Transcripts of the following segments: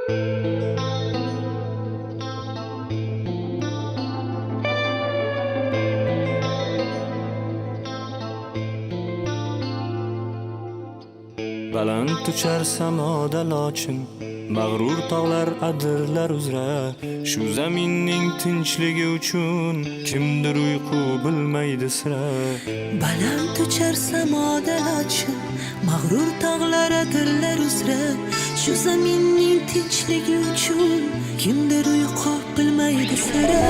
Baland uchar samoda lochin, mag'rur tog'lar adirlar uzra. Shu zaminning tinchligi uchun kimdir uyqu bilmaydi sira. Baland uchar samoda lochin, mag'rur tog'lar adirlar uzra. Shu zaminning tinchligi uchun kimdir uyqu bilmaydi sira.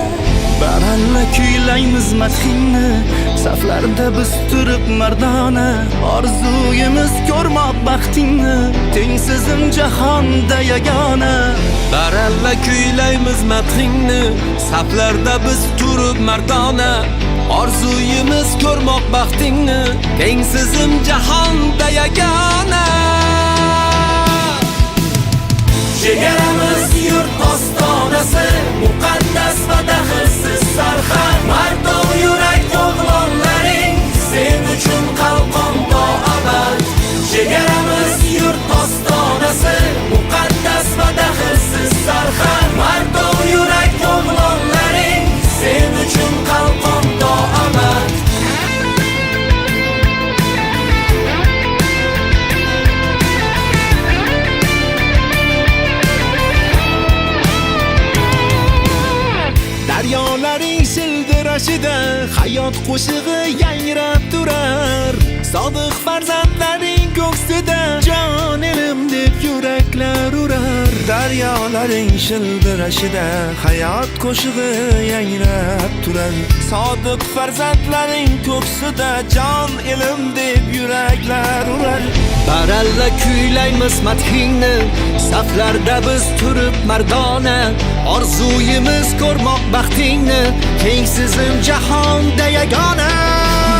Baralla kuylaymiz madhingni, saflarda biz turib mardona. Orzuyimiz ko'rmoq baxtingni, tengsizim jahonda yagona. Baralla kuylaymiz madhingni, saflarda biz turib mardona. Orzuyimiz ko'rmoq baxtingni, tengsizim jahonda yagona. Chegaramiz yurt ostonasi, muqaddas va daxlsiz sarhad. Mardon yurak o'g'lonlaring, sen uchun qalqon to'abad. Chegaramiz yurt ostonasi, muqaddas va daxlsiz sarhad. Mardon yurak o'g'lonlaring, sen uchun qalqon to'abad. Daryolaring shildirashida hayot qo'shig'i yangrab turar. Sodiq farzandlaring ko'ksida jon elim deb yuraklar urar. Daryolaring shildirashida hayot qo'shig'i yangrab turar. Sodiq farzandlaring ko'ksida jon elim deb yuraklar urar. Baralla kuylaymiz madhingni, saflarda biz turib mardona. Orzuyimiz ko'rmoq baxtingni, tengsizim jahonda yagona.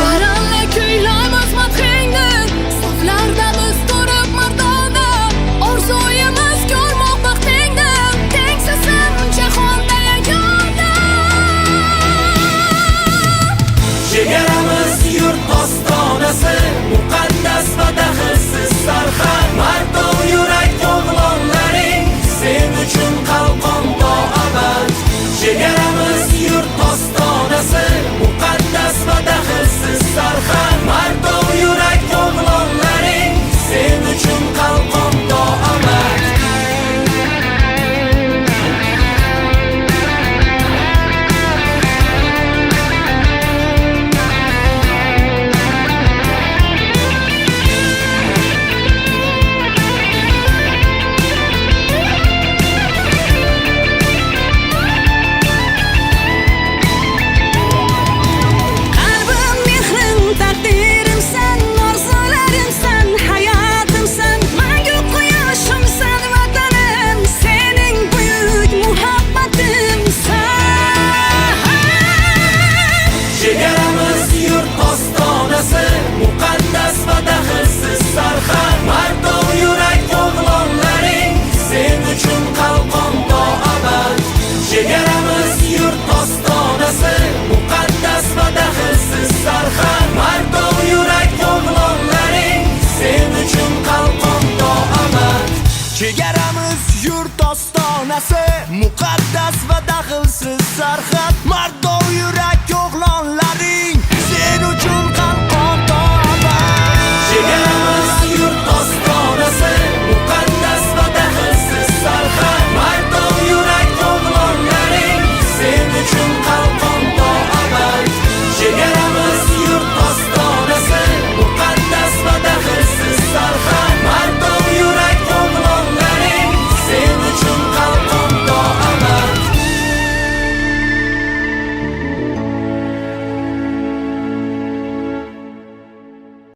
Baralla kuylaymiz madhingni, saflarda biz turib mardona. Orzuyimiz ko'rmoq baxtingni, tengsizim jahonda yagona. Chegaramiz yurt ostonasi, muqaddas va daxlsiz sarhad. Mardon yurak o'g'lonlaring, sen uchun qalqon to'abad. Chegaramiz yurt ostonasi, muqaddas va daxlsiz sarhad. Mardon yurak o'g'lonlaring, sen uchun qalqon to'abad. Qalbim mehrim, taqdirimsan, orzularimsan, hayotimsan. Mangu quyoshimsan, vatanim, sening buyuk muhabbatimsan. Chegaramiz yurt ostonasi, muqaddas va daxlsiz sarhad. Mardon yurak o'g'lonlaring, sen uchun qalqon to'abad. Chegaramiz yurt ostonasi, muqaddas va daxlsiz sarhad. Mardon yurak o'g'lonlaring, sen uchun qalqon to'abad. Chegaramiz yurt ostonasi, muqaddas va daxlsiz sarhad. Mardon yurak o'g'lonlaring, sen uchun qalqon